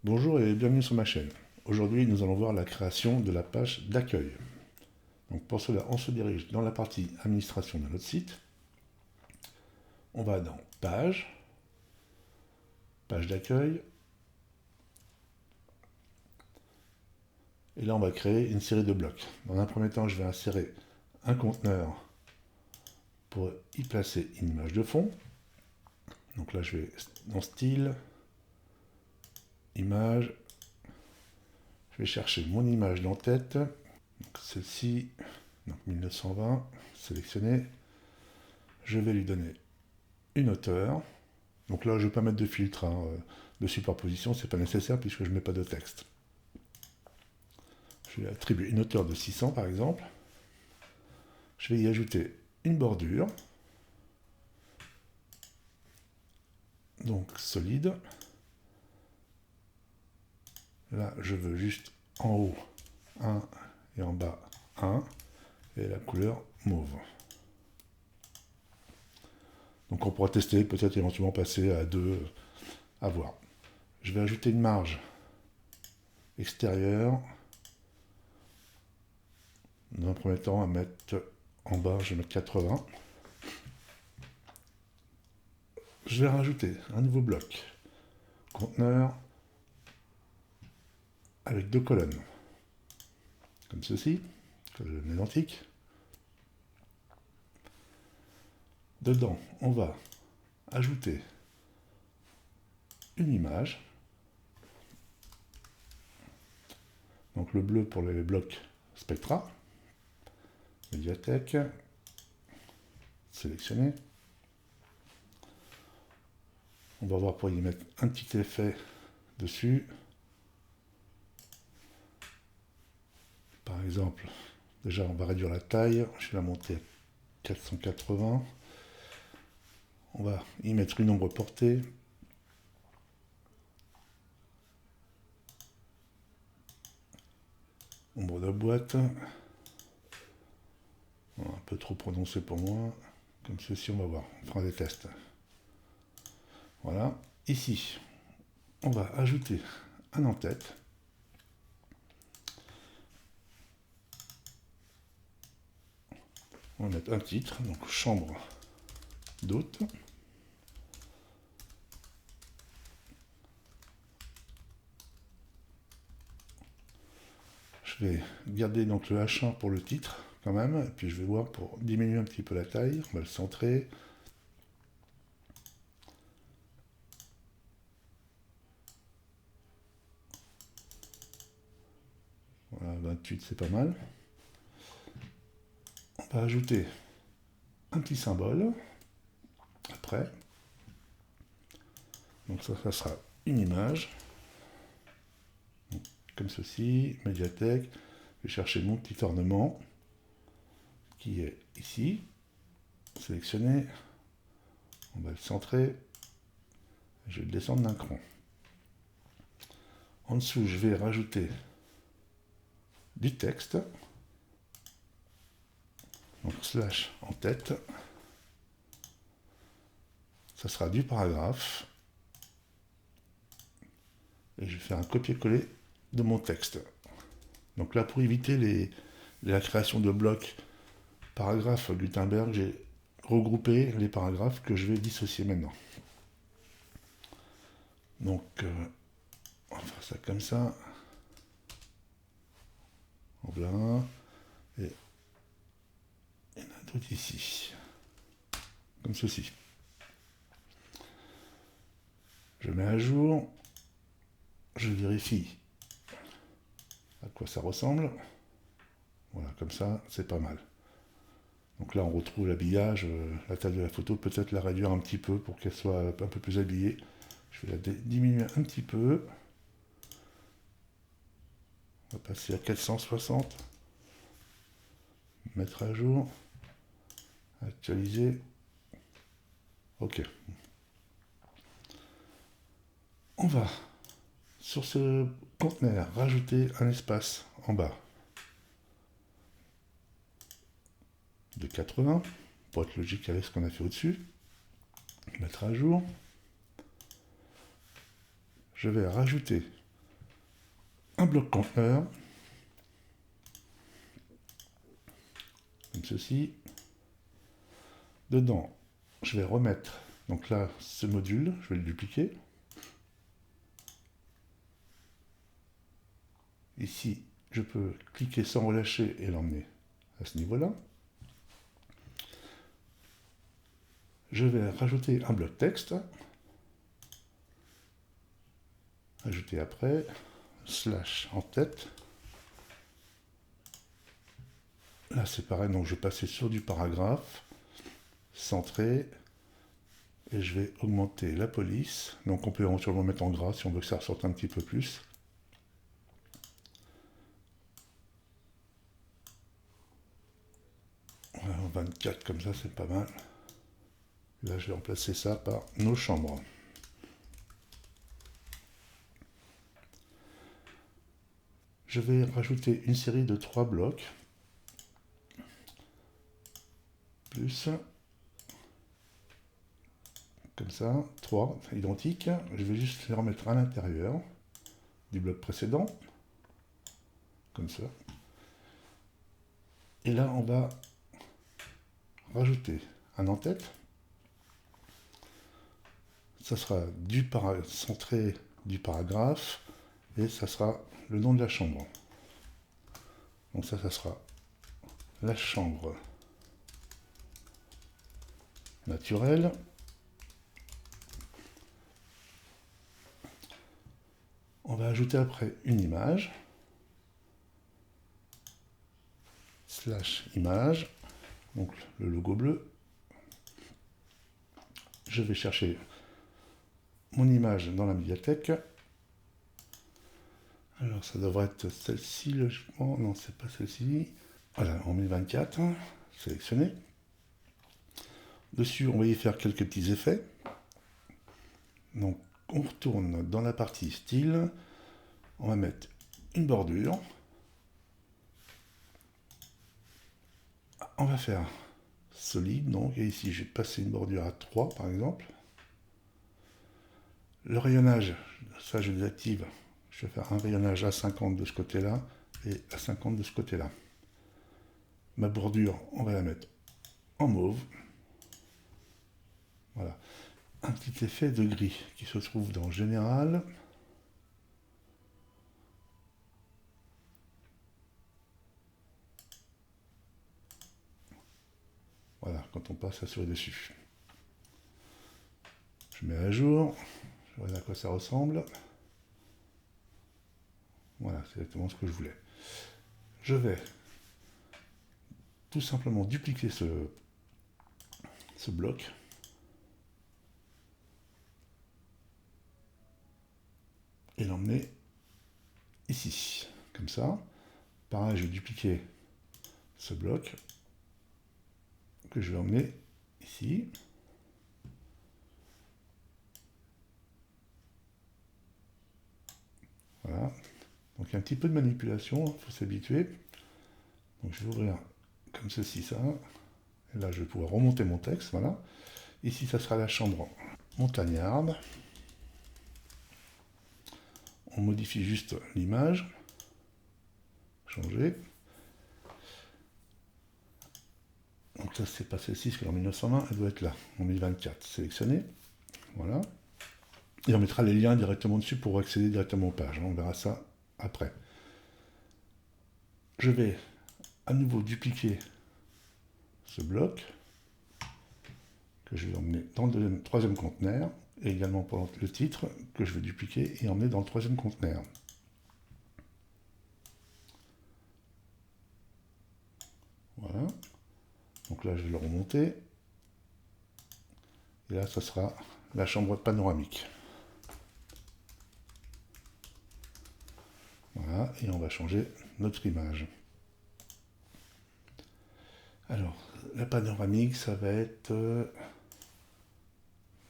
Bonjour et bienvenue sur ma chaîne. Aujourd'hui, nous allons voir la création de la page d'accueil. Donc pour cela, on se dirige dans la partie administration de notre site. On va dans page, page d'accueil. Et là, on va créer une série de blocs. Dans un premier temps, je vais insérer un conteneur pour y placer une image de fond. Donc là, je vais dans style, image. Je vais chercher mon image d'en-tête. Celle-ci, donc 1920, sélectionnée. Je vais lui donner une hauteur. Donc là, je ne vais pas mettre de filtre de superposition, c'est pas nécessaire puisque je ne mets pas de texte. Je vais attribuer une hauteur de 600 par exemple. Je vais y ajouter une bordure. Donc solide. Là, je veux juste en haut 1 et en bas 1 et la couleur mauve. Donc on pourra tester, peut-être éventuellement passer à 2, à voir. Je vais ajouter une marge extérieure. Dans un premier temps, à mettre en bas, je vais mettre 80. Je vais rajouter un nouveau bloc. Conteneur avec 2 colonnes. Comme ceci, colonne identique. Dedans, on va ajouter une image. Donc le bleu pour les blocs Spectra. Médiathèque. Sélectionner. On va voir pour y mettre un petit effet dessus. Par exemple, déjà on va réduire la taille. Je vais la monter à 480. On va y mettre une ombre portée. Ombre de boîte. Un peu trop prononcé pour moi. Comme ceci, on va voir. On fera des tests. Voilà. Ici, on va ajouter un en-tête. On va mettre un titre, donc chambre d'hôte. Je vais garder donc le H1 pour le titre quand même, et puis je vais voir pour diminuer un petit peu la taille, on va le centrer. Voilà, 28 c'est pas mal. On va ajouter un petit symbole après. Donc ça sera une image. Comme ceci, médiathèque. Je vais chercher mon petit ornement qui est ici. Sélectionner. On va le centrer. Je vais le descendre d'un cran. En dessous, je vais rajouter du texte. Donc slash en tête. Ça sera du paragraphe. Et je vais faire un copier-coller de mon texte. Donc là, pour éviter la création de blocs paragraphes Gutenberg, j'ai regroupé les paragraphes que je vais dissocier maintenant. Donc, on va faire ça comme ça. Voilà. Et il y en a d'autres ici. Comme ceci. Je mets à jour. Je vérifie à quoi ça ressemble. Voilà, comme ça, c'est pas mal. Donc là, on retrouve l'habillage, la taille de la photo, peut-être la réduire un petit peu pour qu'elle soit un peu plus habillée. Je vais la diminuer un petit peu. On va passer à 460. Mettre à jour. Actualiser. OK. On va, sur ce conteneur, rajouter un espace en bas de 80, pour être logique avec ce qu'on a fait au-dessus. Mettre à jour. Je vais rajouter un bloc conteneur, comme ceci. Dedans, je vais remettre, donc là, ce module, je vais le dupliquer. Ici, je peux cliquer sans relâcher et l'emmener à ce niveau-là. Je vais rajouter un bloc texte. Ajouter après, slash en tête. Là, c'est pareil, donc je vais passer sur du paragraphe, centré, et je vais augmenter la police. Donc on peut éventuellement mettre en gras si on veut que ça ressorte un petit peu plus. Voilà, 24 comme ça, c'est pas mal. Là, je vais remplacer ça par nos chambres. Je vais rajouter une série de 3 blocs. Plus, comme ça, 3 identiques. Je vais juste les remettre à l'intérieur du bloc précédent. Comme ça. Et là, on va rajouter un en-tête. Ça sera centré du paragraphe et ça sera le nom de la chambre. Donc ça sera la chambre naturelle. On va ajouter après une image. Slash image. Donc le logo bleu. Je vais chercher mon image dans la médiathèque. Alors ça devrait être celle-ci logiquement. Non, c'est pas celle-ci. Voilà, en 1024. Sélectionné. Dessus, on va y faire quelques petits effets. Donc, on retourne dans la partie style. On va mettre une bordure. On va faire solide. Donc, et ici, j'ai passé une bordure à 3, par exemple. Le rayonnage, ça, je désactive. Je vais faire un rayonnage à 50 de ce côté-là et à 50 de ce côté-là. Ma bordure, on va la mettre en mauve. Voilà. Un petit effet de gris qui se trouve dans Général. Voilà, quand on passe à souris dessus. Je mets à jour. Je vois à quoi ça ressemble. Voilà, c'est exactement ce que je voulais. Je vais tout simplement dupliquer ce bloc. Et l'emmener ici, comme ça. Pareil, je vais dupliquer ce bloc que je vais emmener ici. Voilà. Donc il y a un petit peu de manipulation, il faut s'habituer. Donc je vais ouvrir comme ceci, ça. Et là, je vais pouvoir remonter mon texte, voilà. Ici, ça sera la chambre montagnarde. On modifie juste l'image. Changer. Donc ça, c'est pas celle-ci, parce qu'en 1920, elle doit être là, en 1024. Sélectionné. Voilà. Et on mettra les liens directement dessus pour accéder directement aux pages. On verra ça après. Je vais à nouveau dupliquer ce bloc que je vais emmener dans le troisième conteneur et également pour le titre que je vais dupliquer et emmener dans le troisième conteneur. Voilà. Donc là, je vais le remonter. Et là, ça sera la chambre panoramique. Voilà, et on va changer notre image. Alors, la panoramique, ça va être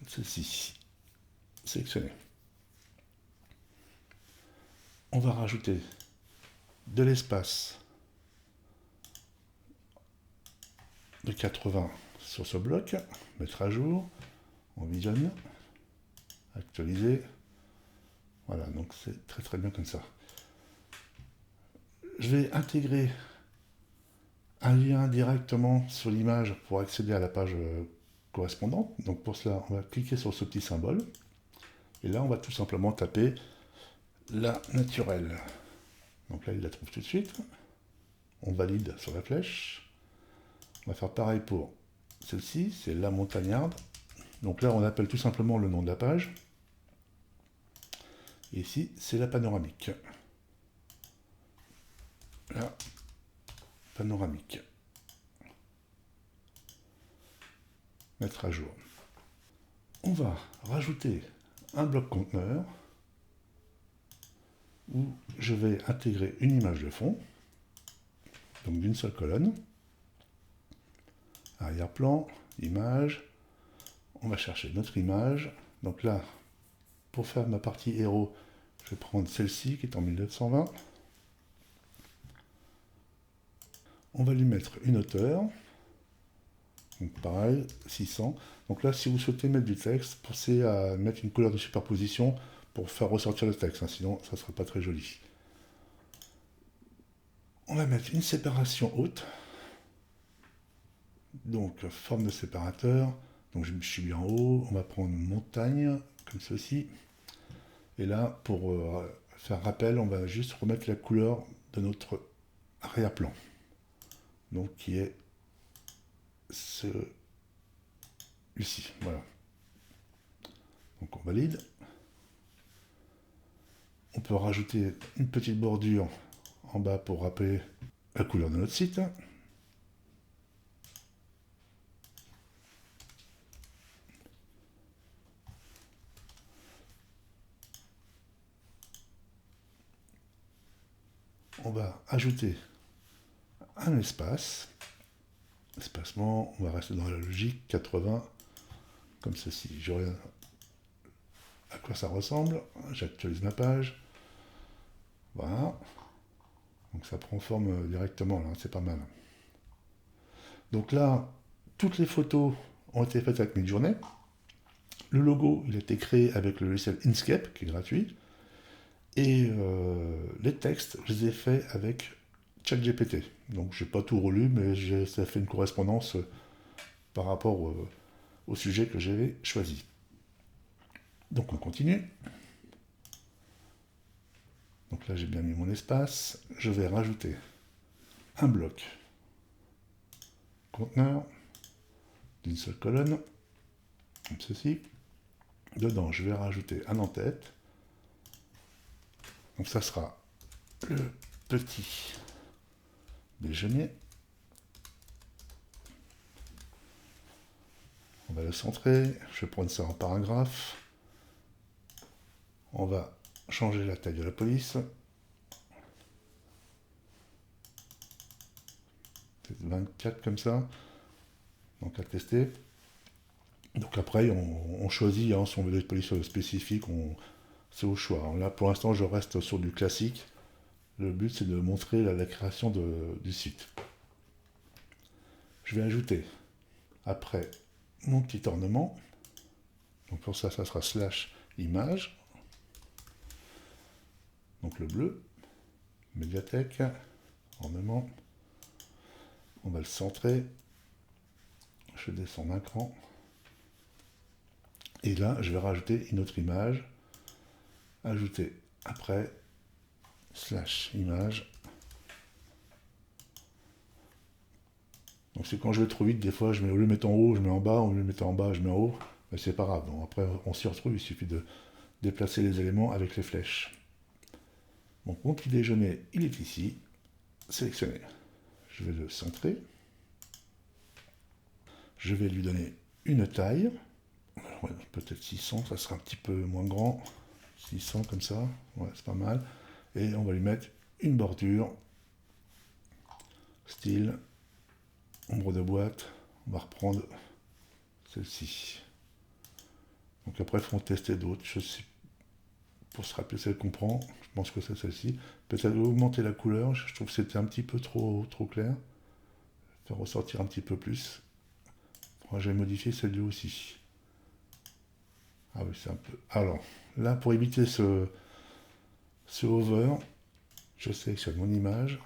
celle-ci. Sélectionné. On va rajouter de l'espace de 80 sur ce bloc, mettre à jour, on visionne, actualiser. Voilà, donc c'est très très bien comme ça. Je vais intégrer un lien directement sur l'image pour accéder à la page correspondante. Donc pour cela, on va cliquer sur ce petit symbole. Et là, on va tout simplement taper la naturelle. Donc là, il la trouve tout de suite. On valide sur la flèche. On va faire pareil pour celle-ci, c'est la montagnarde. Donc là, on appelle tout simplement le nom de la page. Et ici, c'est la panoramique. La panoramique. Mettre à jour. On va rajouter un bloc conteneur où je vais intégrer une image de fond, donc d'une seule colonne. Arrière-plan, image. On va chercher notre image. Donc là, pour faire ma partie héros, je vais prendre celle-ci qui est en 1920. On va lui mettre une hauteur. Donc pareil, 600. Donc là, si vous souhaitez mettre du texte, pensez à mettre une couleur de superposition pour faire ressortir le texte, hein, sinon ça ne sera pas très joli. On va mettre une séparation haute. Donc forme de séparateur. Donc je suis bien en haut. On va prendre une montagne, comme ceci. Et là, pour faire rappel, on va juste remettre la couleur de notre arrière-plan. Donc qui est celui-ci. Voilà. Donc on valide. On peut rajouter une petite bordure en bas pour rappeler la couleur de notre site. On va ajouter un espace. Espacement, on va rester dans la logique, 80, comme ceci. Je regarde à quoi ça ressemble. J'actualise ma page. Voilà. Donc ça prend forme directement, là, c'est pas mal. Donc là, toutes les photos ont été faites avec Midjourney. Le logo, il a été créé avec le logiciel Inkscape, qui est gratuit. Et les textes, je les ai faits avec ChatGPT. Donc je n'ai pas tout relu, mais ça fait une correspondance par rapport au sujet que j'avais choisi. Donc on continue. Donc là j'ai bien mis mon espace. Je vais rajouter un bloc conteneur d'une seule colonne, comme ceci. Dedans je vais rajouter un en-tête. Donc ça sera le petit déjeuner. On va le centrer. Je vais prendre ça en paragraphe. On va changer la taille de la police. C'est 24 comme ça. Donc à tester. Donc après, on choisit, hein, si on veut des polices spécifiques, c'est au choix. Hein. Là, pour l'instant, je reste sur du classique. Le but, c'est de montrer la création du site. Je vais ajouter, après, mon petit ornement. Donc pour ça, ça sera slash image. Donc le bleu. Médiathèque. Ornement. On va le centrer. Je descends d'un cran. Et là, je vais rajouter une autre image. Ajouter après, slash image. Donc c'est quand je vais trop vite, des fois, je mets, au lieu de mettre en haut, je mets en bas, au lieu de mettre en bas, je mets en haut. Mais c'est pas grave. Donc après, on s'y retrouve, il suffit de déplacer les éléments avec les flèches. Donc mon petit déjeuner, il est ici. Sélectionné. Je vais le centrer. Je vais lui donner une taille. Ouais, peut-être 600, ça sera un petit peu moins grand. 600 comme ça, ouais, c'est pas mal. Et on va lui mettre une bordure. Style. Ombre de boîte. On va reprendre celle-ci. Donc après, il faut en tester d'autres. Je sais, pour se rappeler celle qu'on prend, je pense que c'est celle-ci. Peut-être augmenter la couleur. Je trouve que c'était un petit peu trop clair. Faire ressortir un petit peu plus. Je vais modifier celle-là aussi. Ah oui, c'est un peu... Alors, là, pour éviter ce hover, je sélectionne mon image,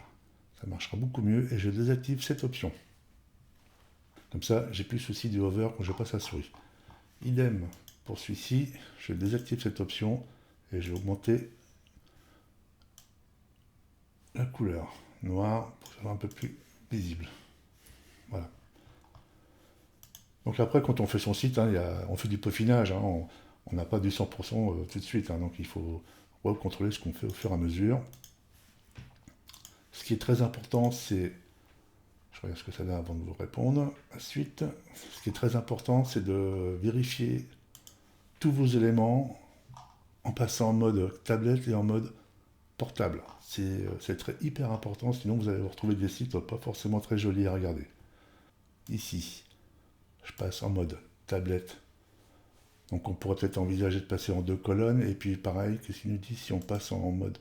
ça marchera beaucoup mieux et je désactive cette option. Comme ça, j'ai plus le souci du hover quand je passe la souris. Idem pour celui-ci, je désactive cette option et je vais augmenter la couleur noire pour que ce soit un peu plus visible. Voilà. Donc après, quand on fait son site, hein, on fait du peaufinage, hein, on n'a pas du 100% tout de suite, hein, donc il faut contrôler ce qu'on fait au fur et à mesure. Ce qui est très important, c'est... Je regarde ce que ça donne avant de vous répondre. Ensuite, ce qui est très important, c'est de vérifier tous vos éléments en passant en mode tablette et en mode portable. C'est hyper important, sinon vous allez vous retrouver des sites pas forcément très jolis à regarder. Ici, je passe en mode tablette. Donc on pourrait peut-être envisager de passer en 2 colonnes, et puis pareil, qu'est-ce qu'il nous dit si on passe en mode...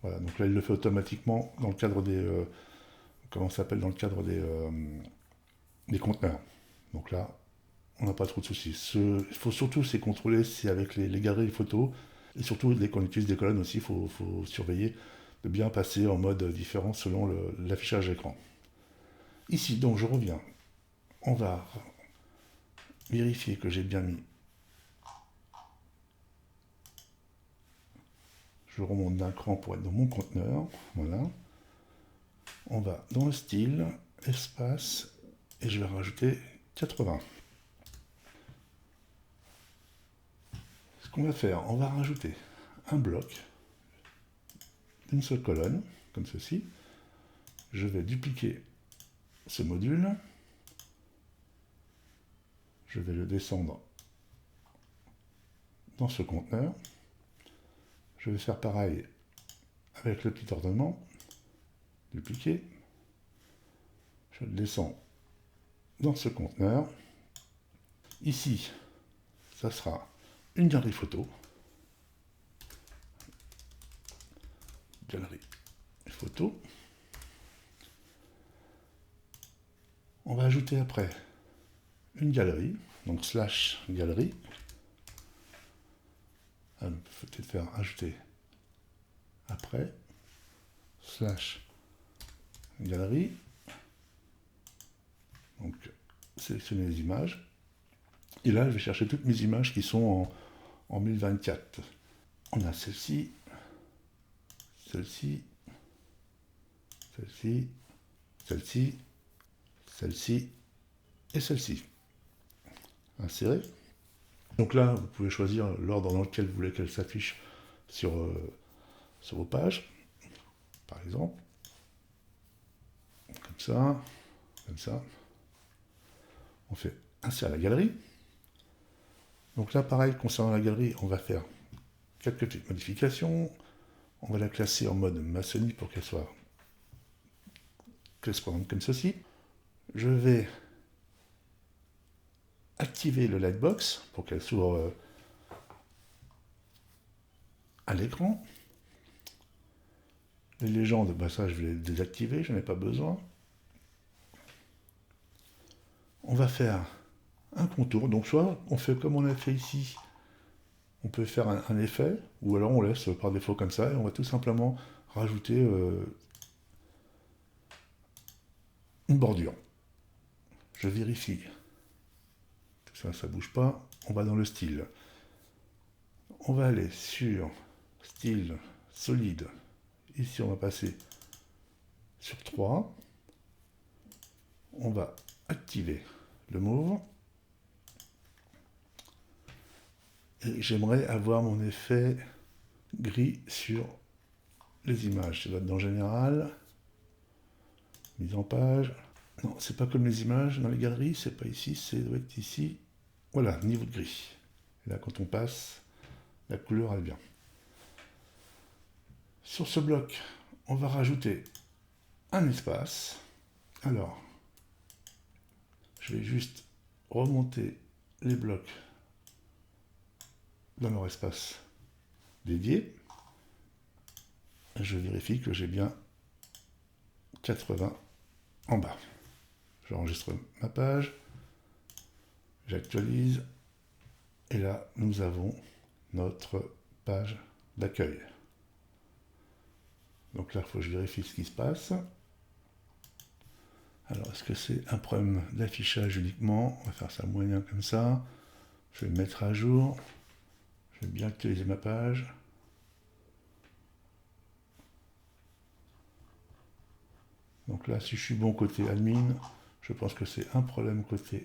Voilà, donc là il le fait automatiquement dans le cadre des... comment ça s'appelle, dans le cadre des conteneurs. Donc là, on n'a pas trop de soucis. Il faut surtout c'est contrôler si avec les galeries photos, et surtout dès qu'on utilise des colonnes aussi, il faut surveiller de bien passer en mode différent selon l'affichage écran. Ici, donc je reviens. On va vérifier que j'ai bien mis. Je remonte d'un cran pour être dans mon conteneur. Voilà. On va dans le style, espace, et je vais rajouter 80. Ce qu'on va faire, on va rajouter un bloc d'une seule colonne, comme ceci. Je vais dupliquer ce module. Je vais le descendre dans ce conteneur. Je vais faire pareil avec le petit ornement. Dupliquer. Je le descends dans ce conteneur. Ici, ça sera une galerie photo. Galerie photo. On va ajouter après une galerie, donc slash galerie. Il faut peut-être faire ajouter après, slash galerie. Donc sélectionner les images. Et là, je vais chercher toutes mes images qui sont en 1024. On a celle-ci, celle-ci, celle-ci, celle-ci, celle-ci et celle-ci. Insérer. Donc là, vous pouvez choisir l'ordre dans lequel vous voulez qu'elle s'affiche sur vos pages, par exemple. Comme ça, comme ça. On fait insérer la galerie. Donc là, pareil, concernant la galerie, on va faire quelques petites modifications. On va la classer en mode maçonnique pour qu'elle soit correspondante comme ceci. Je vais activer le lightbox pour qu'elle s'ouvre à l'écran. Les légendes, bah ça je vais les désactiver, je n'en ai pas besoin. On va faire un contour, donc soit on fait comme on a fait ici, on peut faire un effet, ou alors on laisse par défaut comme ça, et on va tout simplement rajouter une bordure. Je vérifie. Tout ça, ça bouge pas. On va dans le style. On va aller sur style solide. Ici, on va passer sur 3. On va activer le mauve. Et j'aimerais avoir mon effet gris sur les images. Ça doit être dans général. Mise en page. Non, c'est pas comme les images dans les galeries, c'est pas ici, c'est doit être ici. Voilà, niveau de gris. Et là, quand on passe, la couleur est bien. Sur ce bloc, on va rajouter un espace. Alors, je vais juste remonter les blocs dans leur espace dédié. Et je vérifie que j'ai bien 80 en bas. J'enregistre ma page, j'actualise, et là, nous avons notre page d'accueil. Donc là, il faut que je vérifie ce qui se passe. Alors, est-ce que c'est un problème d'affichage uniquement? On va faire ça moyen comme ça. Je vais me mettre à jour. Je vais bien actualiser ma page. Donc là, si je suis bon côté admin, je pense que c'est un problème côté...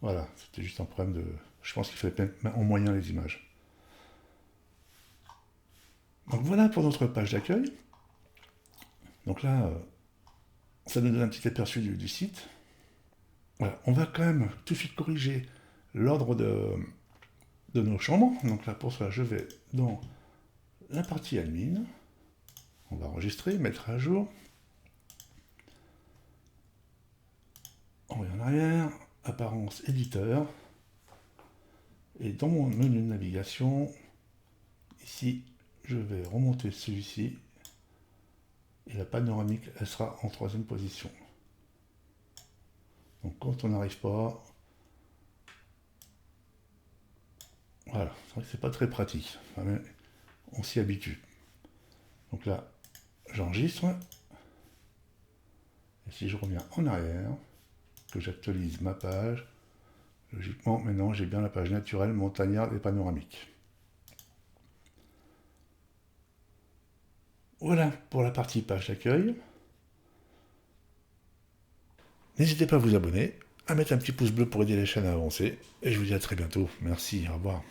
Voilà, c'était juste un problème de... Je pense qu'il fallait mettre en moyen les images. Donc voilà pour notre page d'accueil. Donc là, ça nous donne un petit aperçu du site. Voilà, on va quand même tout de suite corriger l'ordre de nos chambres. Donc là, pour cela, je vais dans la partie admin. On va enregistrer, mettre à jour. Envoyer en arrière, apparence éditeur. Et dans mon menu de navigation, ici, je vais remonter celui-ci. Et la panoramique, elle sera en 3e position. Donc quand on n'arrive pas, voilà, c'est vrai que c'est pas très pratique, mais on s'y habitue. Donc là, j'enregistre, et si je reviens en arrière, que j'actualise ma page, logiquement maintenant j'ai bien la page naturelle, montagnarde et panoramique. Voilà pour la partie page d'accueil. N'hésitez pas à vous abonner, à mettre un petit pouce bleu pour aider la chaîne à avancer, et je vous dis à très bientôt. Merci, au revoir.